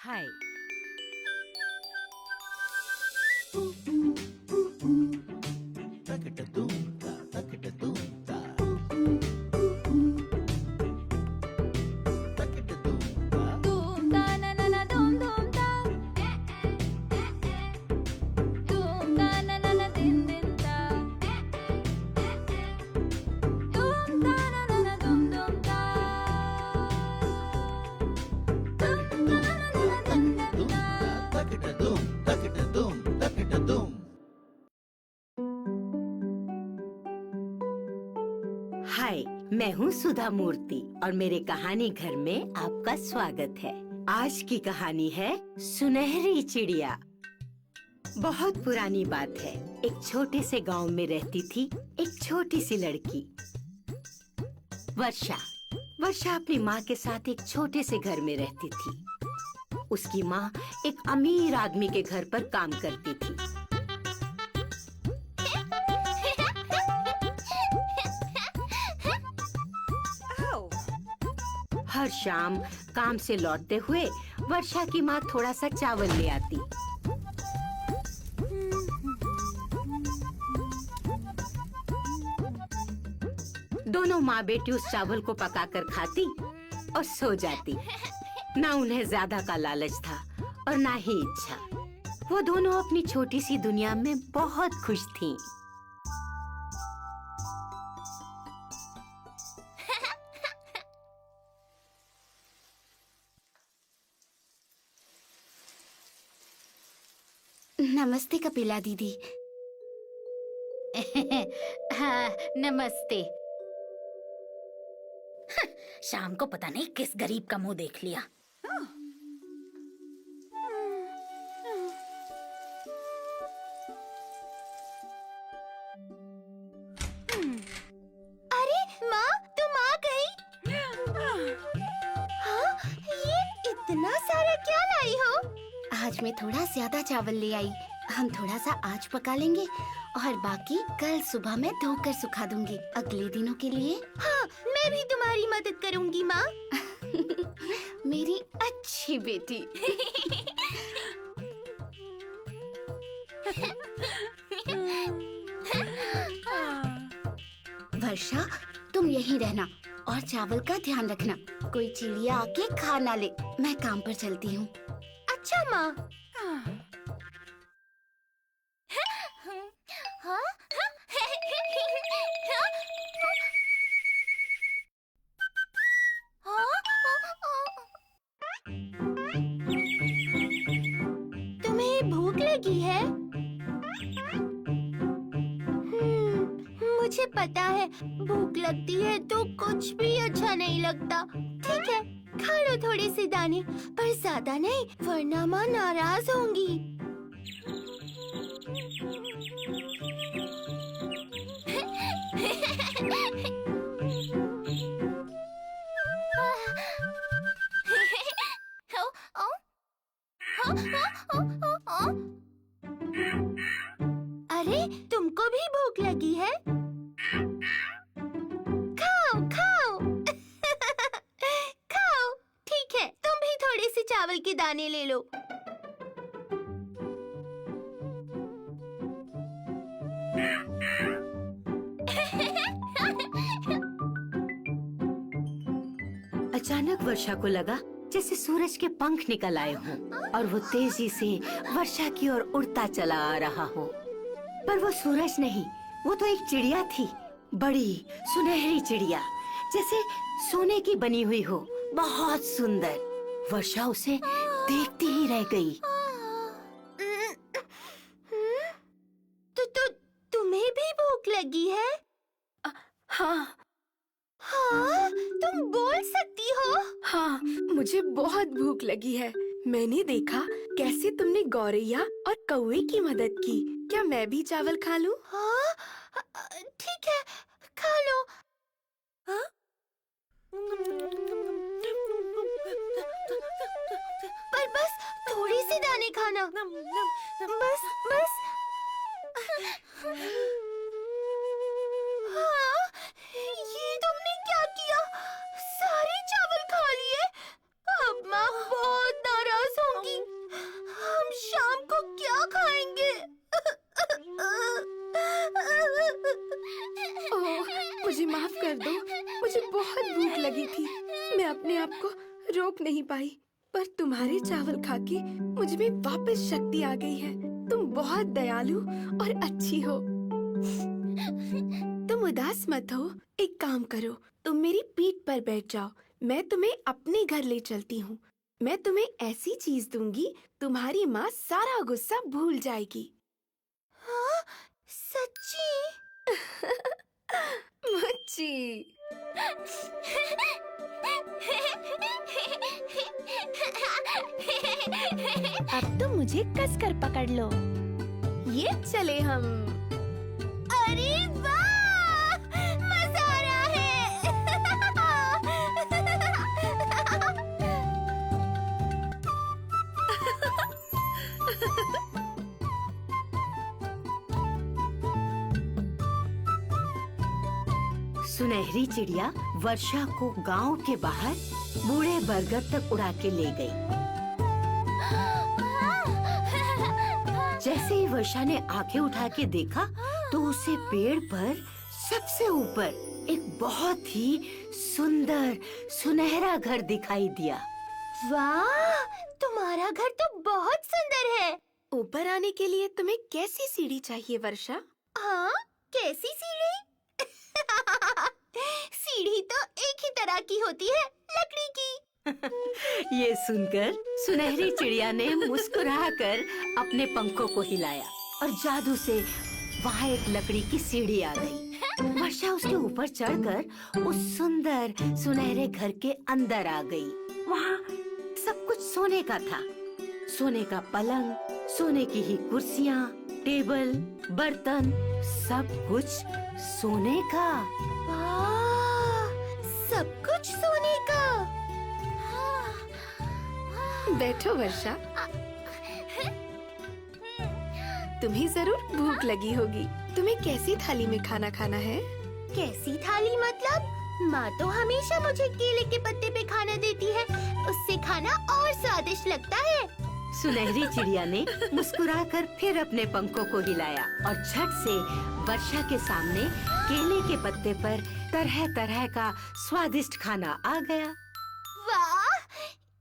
हाय। हाय, मैं हूँ सुधा मूर्ति और मेरे कहानी घर में आपका स्वागत है। आज की कहानी है सुनहरी चिड़िया। बहुत पुरानी बात है। एक छोटे से गांव में रहती थी एक छोटी सी लड़की, वर्षा। वर्षा अपनी माँ के साथ एक छोटे से घर में रहती थी। उसकी माँ एक अमीर आदमी के घर पर काम करती थी। हर शाम काम से लौटते हुए वर्षा की माँ थोड़ा सा चावल ले आती। दोनों माँ बेटी उस चावल को पकाकर खाती और सो जाती। ना उन्हें ज्यादा का लालच था और ना ही इच्छा। वो दोनों अपनी छोटी सी दुनिया में बहुत खुश थीं। नमस्ते कपिला दीदी। हाँ, नमस्ते। शाम को पता नहीं किस गरीब का मुंह देख लिया। अरे माँ, तुम आ गई? हाँ, ये इतना सारा क्या लाई हो? आज मैं थोड़ा ज्यादा चावल ले आई। हम थोड़ा सा आज पका लेंगे और बाकी कल सुबह में धोकर सुखा दूंगी अगले दिनों के लिए। हाँ, मैं भी तुम्हारी मदद करूंगी माँ। मेरी अच्छी बेटी। वर्षा, तुम यहीं रहना और चावल का ध्यान रखना। कोई चिड़िया आके खा ना ले। मैं काम पर चलती हूँ। अच्छा माँ। तुम्हें भूख लगी है? मुझे पता है, भूख लगती है तो कुछ भी अच्छा नहीं लगता। ठीक है, खा लो थोड़े से दाने, पर ज्यादा नहीं वरना माँ नाराज होंगी। अरे, तुमको भी भूख लगी है? खाओ खाओ। खाओ। ठीक है, तुम भी थोड़े से चावल के दाने ले लो। अचानक वर्षा को लगा जैसे सूरज के पंख निकल आए हों और वो तेजी से वर्षा की ओर उड़ता चला आ रहा हो। पर वो सूरज नहीं, वो तो एक चिड़िया थी, बड़ी सुनहरी चिड़िया, जैसे सोने की बनी हुई हो, बहुत सुंदर। वर्षा उसे देखती ही रह गई। तो तुम्हें भी भूख लगी है? हाँ। हाँ, तुम बोल सकती हो? हाँ, मुझे बहुत भूख लगी है। मैंने देखा कैसे तुमने गौरैया और कौवे की मदद की। क्या मैं भी चावल खा लूं? हाँ, ठीक है, खा लो। हाँ? पर बस थोड़ी सी दाने खाना। बस बस। हाँ, ये तुमने क्या किया? सारे चावल खा लिए। अब माँ बहुत नाराज होंगी। कर दो, मुझे बहुत भूख लगी थी। मैं अपने आप को रोक नहीं पाई, पर तुम्हारे चावल खा के मुझ में वापस शक्ति आ गई है। तुम बहुत दयालु और अच्छी हो। तुम उदास मत हो। एक काम करो, तुम मेरी पीठ पर बैठ जाओ, मैं तुम्हें अपने घर ले चलती हूँ। मैं तुम्हें ऐसी चीज दूंगी, तुम्हारी माँ सारा गुस्सा भूल जाएगी। हाँ, सच्ची? मुच्ची। अब तुम मुझे कसकर पकड़ लो। ये चले हम। अरे वाह, मजा आ रहा है। सुनहरी चिड़िया वर्षा को गांव के बाहर बूढ़े बरगद तक उड़ा के ले गई। जैसे ही वर्षा ने आंखें उठा के देखा तो उसे पेड़ पर सबसे ऊपर एक बहुत ही सुंदर सुनहरा घर दिखाई दिया। वाह, तुम्हारा घर तो बहुत सुंदर है। ऊपर आने के लिए तुम्हें कैसी सीढ़ी चाहिए वर्षा? हाँ, कैसी सीढ़ी? सीढ़ी तो एक ही तरह की होती है, लकड़ी की। ये सुनकर सुनहरी चिड़िया ने मुस्कुराकर अपने पंखों को हिलाया और जादू से वहाँ एक लकड़ी की सीढ़ी आ गई। वर्षा उसके ऊपर चढ़कर उस सुंदर सुनहरे घर के अंदर आ गई। वहाँ सब कुछ सोने का था। सोने का पलंग, सोने की ही कुर्सियाँ, टेबल, बर्तन, सब कुछ सोने का। वाह, सब कुछ सोने का। बैठो वर्षा, तुम्हें जरूर भूख लगी होगी। तुम्हें कैसी थाली में खाना खाना है? कैसी थाली मतलब? माँ तो हमेशा मुझे केले के पत्ते पे खाना देती है, उससे खाना और स्वादिष्ट लगता है। सुनहरी चिड़िया ने मुस्कुराकर फिर अपने पंखों को हिलाया और झट से वर्षा के सामने केले के पत्ते पर तरह तरह का स्वादिष्ट खाना आ गया। वाह,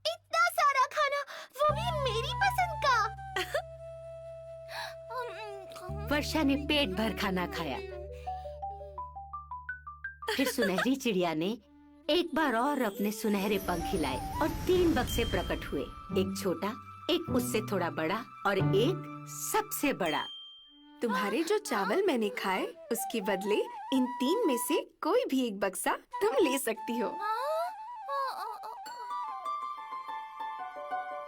इतना सारा खाना, वो भी मेरी पसंद का। वर्षा ने पेट भर खाना खाया। फिर सुनहरी चिड़िया ने एक बार और अपने सुनहरे पंख हिलाए और 3 बक्से प्रकट हुए। एक छोटा, एक उससे थोड़ा बड़ा और एक सबसे बड़ा। तुम्हारे जो चावल मैंने खाए, उसके बदले इन 3 में से कोई भी एक बक्सा तुम ले सकती हो।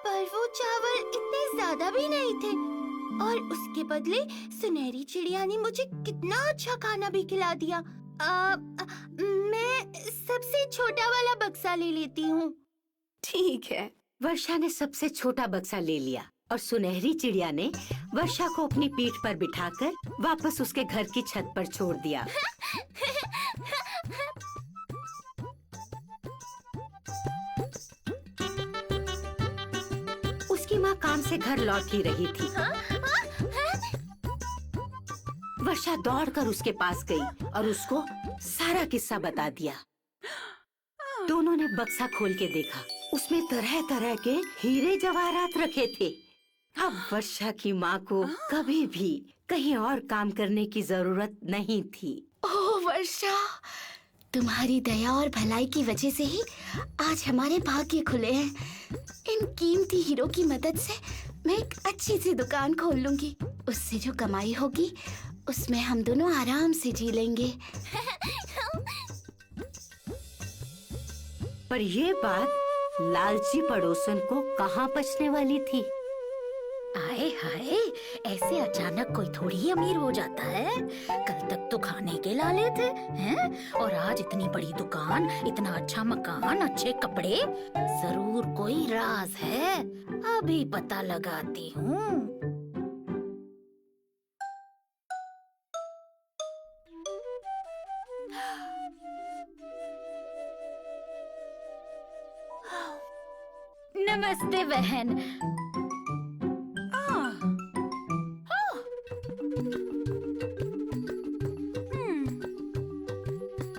पर वो चावल इतने ज्यादा भी नहीं थे और उसके बदले सुनहरी चिड़िया ने मुझे कितना अच्छा खाना भी खिला दिया। मैं सबसे छोटा वाला बक्सा ले लेती हूँ। ठीक है। वर्षा ने सबसे छोटा बक्सा ले लिया और सुनहरी चिड़िया ने वर्षा को अपनी पीठ पर बिठाकर वापस उसके घर की छत पर छोड़ दिया। उसकी माँ काम से घर लौट ही रही थी। वर्षा दौड़कर उसके पास गई और उसको सारा किस्सा बता दिया। दोनों ने बक्सा खोल के देखा, उसमें तरह तरह के हीरे जवाहरात रखे थे। अब वर्षा की माँ को कभी भी कहीं और काम करने की जरूरत नहीं थी। ओह वर्षा, तुम्हारी दया और भलाई की वजह से ही आज हमारे भाग्य खुले हैं। इन कीमती हीरों की मदद से मैं एक अच्छी सी दुकान खोल लूंगी। उससे जो कमाई होगी उसमें हम दोनों आराम से जी लेंगे। पर ये बात लालची पड़ोसन को कहाँ पचने वाली थी। आए हाय, ऐसे अचानक कोई थोड़ी ही अमीर हो जाता है। कल तक तो खाने के लाले थे, हैं? और आज इतनी बड़ी दुकान, इतना अच्छा मकान, अच्छे कपड़े। जरूर कोई राज है, अभी पता लगाती हूँ। नमस्ते बहन।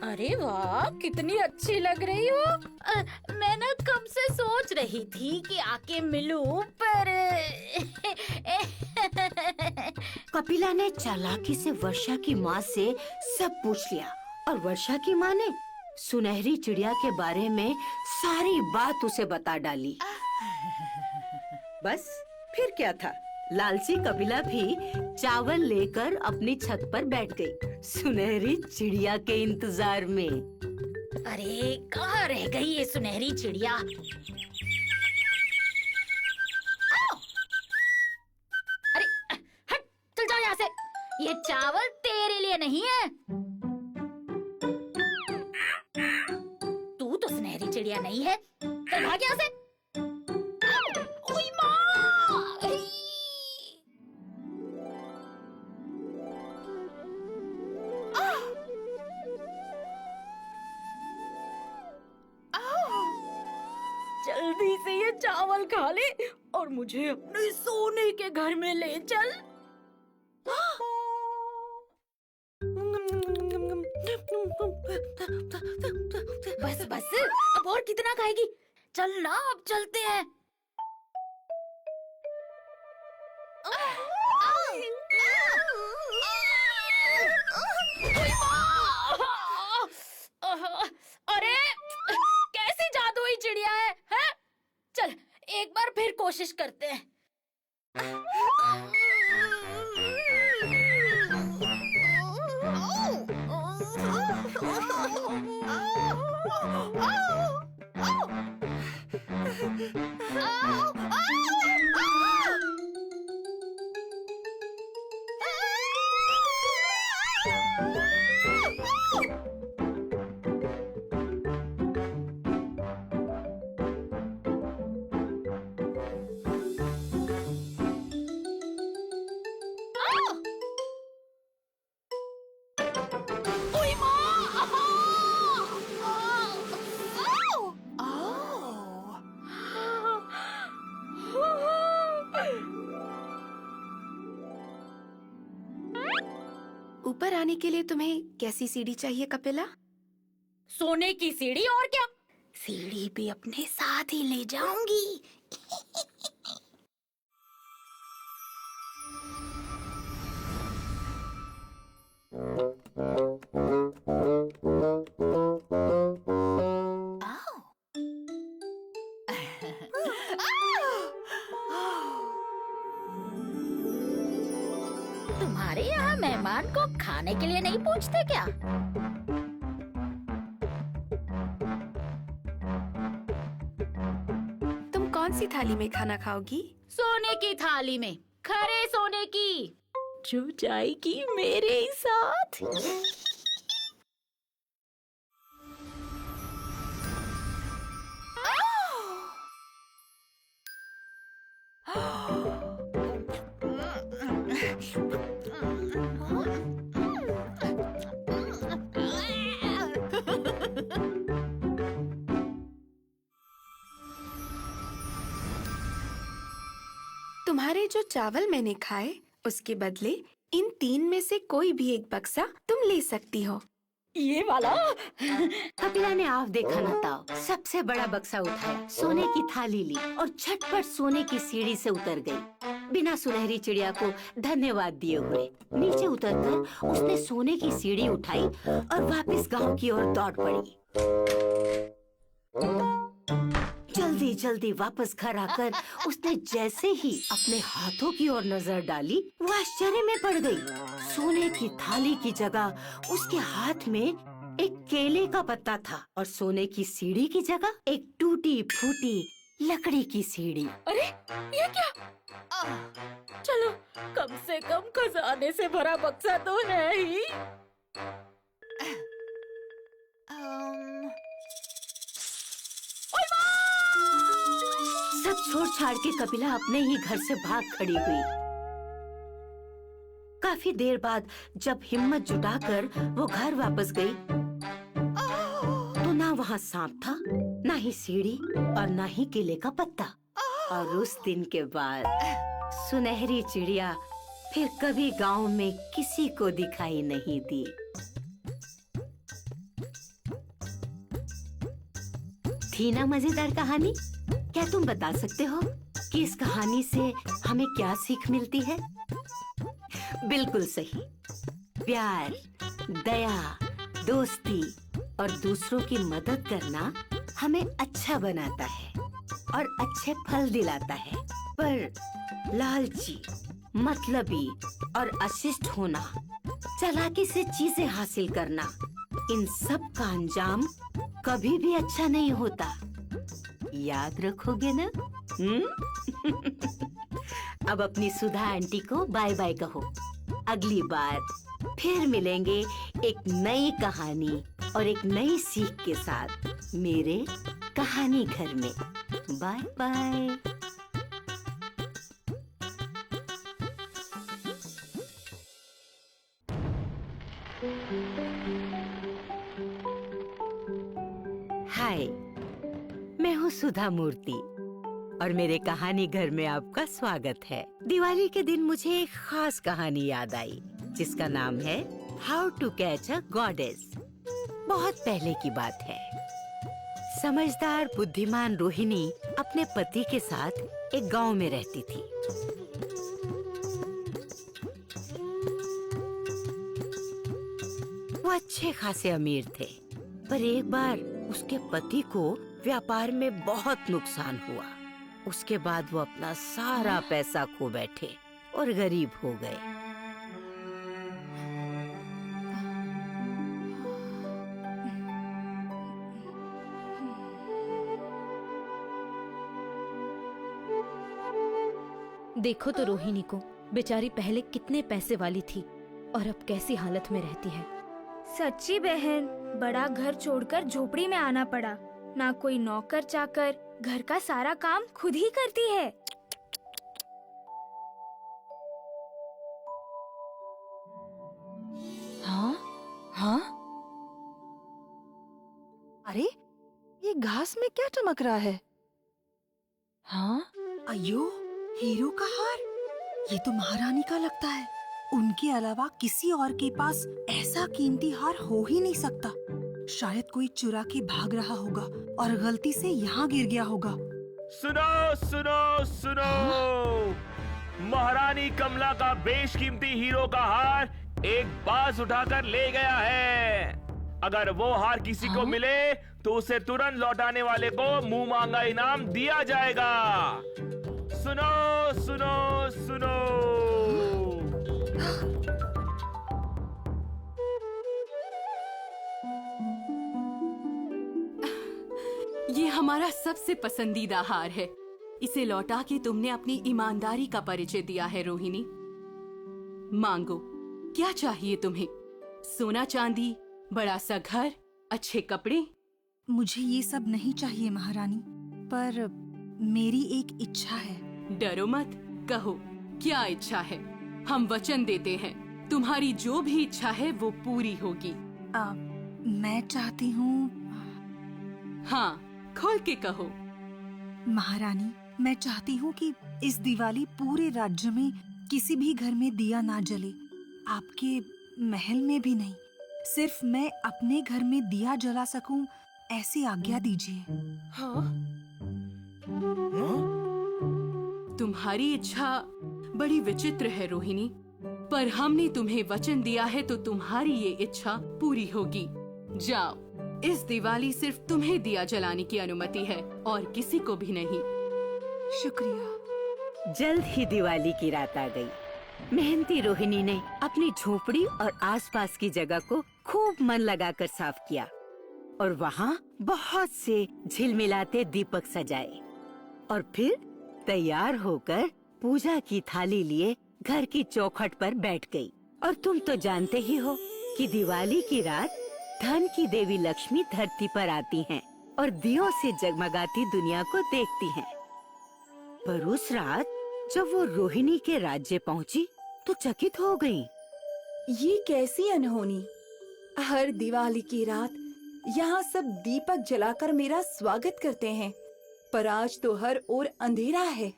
अरे वाह, कितनी अच्छी लग रही हो। मैं ना कब से सोच रही थी कि आके मिलूं, पर कपिला ने चालाकी से वर्षा की माँ से सब पूछ लिया और वर्षा की माँ ने सुनहरी चिड़िया के बारे में सारी बात उसे बता डाली। बस फिर क्या था, लालची कपिला भी चावल लेकर अपनी छत पर बैठ गई, सुनहरी चिड़िया के इंतजार में। अरे कहाँ रह गई ये सुनहरी चिड़िया? अरे हट, चल जाओ यहाँ से। ये चावल तेरे लिए नहीं है। तू तो सुनहरी चिड़िया नहीं है, चल भाग यहाँ से। ओई माँ! जल्दी से ये चावल खा ले और मुझे अपने सोने के घर में ले चल। बस बस, अब और कितना खाएगी? चल ना, अब चलते हैं। अरे कैसी जादुई चिड़िया है, हैं? चल एक बार फिर कोशिश करते हैं। ऊपर आने के लिए तुम्हें कैसी सीढ़ी चाहिए कपिला? सोने की सीढ़ी, और क्या? सीढ़ी भी अपने साथ ही ले जाऊंगी। तुम्हारे यहाँ मेहमान को खाने के लिए नहीं पूछते क्या? तुम कौन सी थाली में खाना खाओगी? सोने की थाली में, खरे सोने की, जो जाएगी मेरे साथ। तुम्हारे जो चावल मैंने खाए उसके बदले इन 3 में से कोई भी एक बक्सा तुम ले सकती हो। ये वाला? कपिला ने आप देखा न ताव सबसे बड़ा बक्सा उठाया, सोने की थाली ली और झटपट सोने की सीढ़ी से उतर गई। बिना सुनहरी चिड़िया को धन्यवाद दिए हुए नीचे उतरकर उसने सोने की सीढ़ी उठाई और वापस गांव की ओर दौड़ पड़ी। जल्दी जल्दी वापस घर आकर उसने जैसे ही अपने हाथों की ओर नजर डाली, वो आश्चर्य में पड़ गई। सोने की थाली की जगह उसके हाथ में एक केले का पत्ता था और सोने की सीढ़ी की जगह एक टूटी फूटी लकड़ी की सीढ़ी। अरे ये क्या? चलो कम से कम खजाने से भरा बक्सा तो है ही। सब छोड़ छाड़ के कपिला अपने ही घर से भाग खड़ी हुई। काफी देर बाद जब हिम्मत जुटाकर वो घर वापस गई तो ना वहाँ सांप था, ना ही सीढ़ी और ना ही केले का पत्ता। और उस दिन के बाद सुनहरी चिड़िया फिर कभी गांव में किसी को दिखाई नहीं दी। थी ना मजेदार कहानी? क्या तुम बता सकते हो कि इस कहानी से हमें क्या सीख मिलती है? बिल्कुल सही। प्यार, दया, दोस्ती और दूसरों की मदद करना हमें अच्छा बनाता है और अच्छे फल दिलाता है। पर लालची, मतलबी और अशिष्ट होना, चालाकी से चीजें हासिल करना, इन सब का अंजाम कभी भी अच्छा नहीं होता। याद रखोगे ना? अब अपनी सुधा आंटी को बाय बाय कहो। अगली बार फिर मिलेंगे एक नई कहानी और एक नई सीख के साथ मेरे कहानी घर में। Bye bye. हाय, मैं हूँ सुधा मूर्ति और मेरे कहानी घर में आपका स्वागत है। दिवाली के दिन मुझे एक खास कहानी याद आई जिसका नाम है how to catch a goddess. बहुत पहले की बात है। समझदार बुद्धिमान रोहिणी अपने पति के साथ एक गांव में रहती थी। वो अच्छे खासे अमीर थे, पर एक बार उसके पति को व्यापार में बहुत नुकसान हुआ। उसके बाद वो अपना सारा पैसा खो बैठे और गरीब हो गए। देखो तो रोहिणी को, बेचारी पहले कितने पैसे वाली थी और अब कैसी हालत में रहती है। सच्ची बहन, बड़ा घर छोड़कर झोपड़ी में आना पड़ा। ना कोई नौकर चाकर, घर का सारा काम खुद ही करती है। हाँ हाँ, अरे ये घास में क्या चमक रहा है? हाँ, अयो, हीरो का हार। ये तो महारानी का लगता है। उनके अलावा किसी और के पास ऐसा कीमती हार हो ही नहीं सकता। शायद कोई चुरा के भाग रहा होगा और गलती से यहाँ गिर गया होगा। सुनो सुनो सुनो, महारानी कमला का बेशकीमती हीरो का हार एक बाज उठाकर ले गया है। अगर वो हार किसी को मिले तो उसे तुरंत लौटाने वाले को मुंह मांगा इनाम दिया जाएगा। सुनो सुनो सुनो। ये हमारा सबसे पसंदीदा हार है। इसे लौटा के तुमने अपनी ईमानदारी का परिचय दिया है रोहिणी। मांगो, क्या चाहिए तुम्हें? सोना चांदी, बड़ा सा घर, अच्छे कपड़े? मुझे ये सब नहीं चाहिए महारानी, पर मेरी एक इच्छा है। डरो मत, कहो क्या इच्छा है। हम वचन देते हैं तुम्हारी जो भी इच्छा है वो पूरी होगी। मैं चाहती हूँ। हाँ, खोल के कहो। महारानी, मैं चाहती हूँ कि इस दिवाली पूरे राज्य में किसी भी घर में दिया ना जले। आपके महल में भी नहीं, सिर्फ मैं अपने घर में दिया जला सकूं, ऐसी आज्ञा दीजिए। हाँ? तुम्हारी इच्छा बड़ी विचित्र है रोहिणी, पर हमने तुम्हें वचन दिया है तो तुम्हारी ये इच्छा पूरी होगी। जाओ, इस दिवाली सिर्फ तुम्हें दिया जलाने की अनुमति है और किसी को भी नहीं। शुक्रिया। जल्द ही दिवाली की रात आ गई। मेहनती रोहिणी ने अपनी झोपड़ी और आसपास की जगह को खूब मन लगाकर साफ किया और वहाँ बहुत से झिलमिलाते दीपक सजाए और फिर तैयार होकर पूजा की थाली लिए घर की चौखट पर बैठ गई। और तुम तो जानते ही हो कि दिवाली की रात धन की देवी लक्ष्मी धरती पर आती हैं और दियों से जगमगाती दुनिया को देखती हैं। पर उस रात जब वो रोहिणी के राज्य पहुंची तो चकित हो गई। ये कैसी अनहोनी। हर दिवाली की रात यहाँ सब दीपक जलाकर मेरा स्वागत करते हैं, पर आज तो हर ओर अंधेरा है।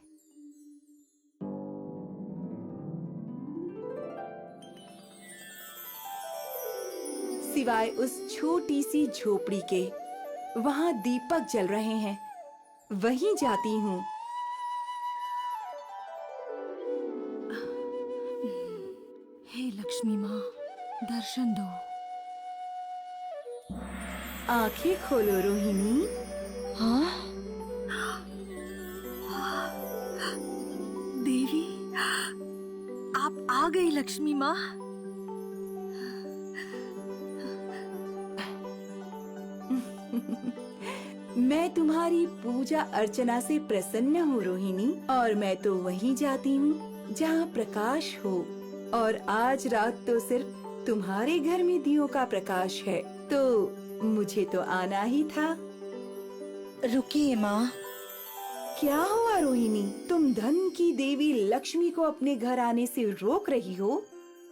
सिवाय उस छोटी सी झोपड़ी के वहाँ दीपक जल रहे हैं, वहीं जाती हूँ। हे लक्ष्मी माँ, दर्शन दो। आंखें खोलो रोहिणी। हाँ? देवी, आप आ गई लक्ष्मी माँ। मैं तुम्हारी पूजा अर्चना से प्रसन्न हूँ रोहिणी, और मैं तो वहीं जाती हूँ जहाँ प्रकाश हो। और आज रात तो सिर्फ तुम्हारे घर में दियों का प्रकाश है, तो मुझे तो आना ही था। रुकिए माँ। क्या हुआ रोहिणी? तुम धन की देवी लक्ष्मी को अपने घर आने से रोक रही हो?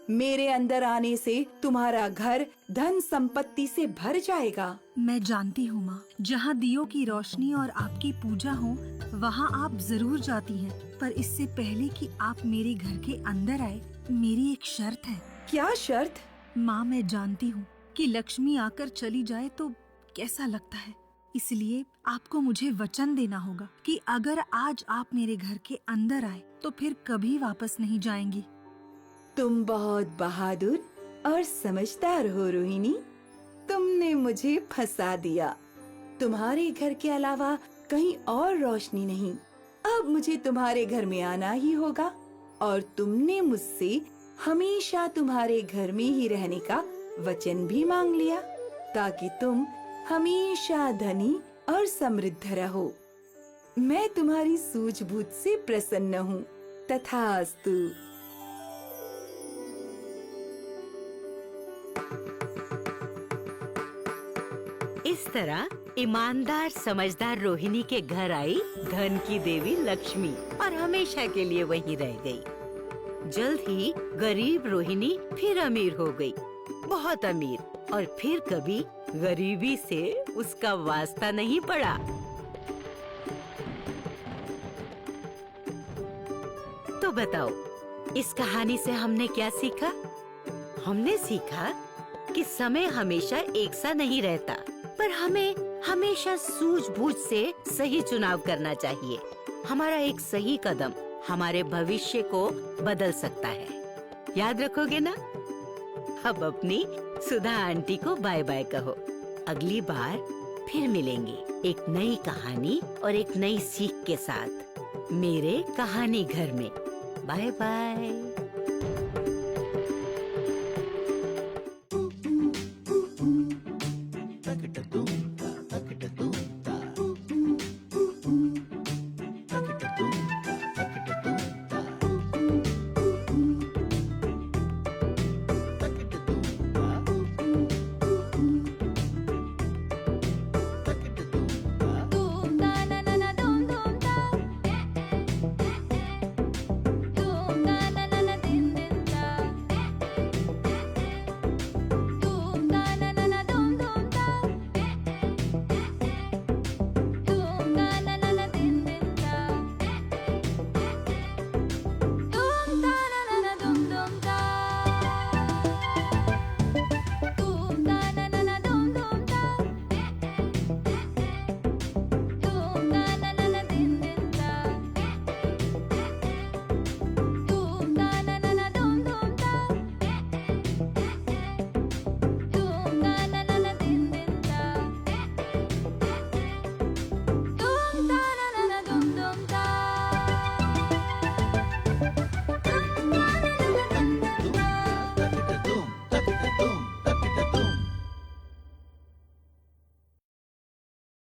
मेरे अंदर आने से तुम्हारा घर धन संपत्ति से भर जाएगा। मैं जानती हूँ माँ, जहाँ दियों की रोशनी और आपकी पूजा हो वहाँ आप जरूर जाती हैं, पर इससे पहले कि आप मेरे घर के अंदर आए, मेरी एक शर्त है। क्या शर्त? माँ, मैं जानती हूँ कि लक्ष्मी आकर चली जाए तो कैसा लगता है, इसलिए आपको मुझे वचन देना होगा कि अगर आज आप मेरे घर के अंदर आए तो फिर कभी वापस नहीं जाएंगी। तुम बहुत बहादुर और समझदार हो रोहिणी। तुमने मुझे फंसा दिया। तुम्हारे घर के अलावा कहीं और रोशनी नहीं। अब मुझे तुम्हारे घर में आना ही होगा, और तुमने मुझसे हमेशा तुम्हारे घर में ही रहने का वचन भी मांग लिया, ताकि तुम हमेशा धनी और समृद्ध रहो। मैं तुम्हारी सूझबूझ से प्रसन्न हूँ। तथास्तु। इस तरह ईमानदार समझदार रोहिणी के घर आई धन की देवी लक्ष्मी, और हमेशा के लिए वहीं रह गई। जल्द ही गरीब रोहिणी फिर अमीर हो गई, बहुत अमीर, और फिर कभी गरीबी से उसका वास्ता नहीं पड़ा। तो बताओ, इस कहानी से हमने क्या सीखा? हमने सीखा कि समय हमेशा एक सा नहीं रहता, पर हमें हमेशा सूझबूझ से सही चुनाव करना चाहिए। हमारा एक सही कदम हमारे भविष्य को बदल सकता है। याद रखोगे ना? अब अपनी सुधा आंटी को बाय बाय कहो। अगली बार फिर मिलेंगे एक नई कहानी और एक नई सीख के साथ मेरे कहानी घर में। Bye bye.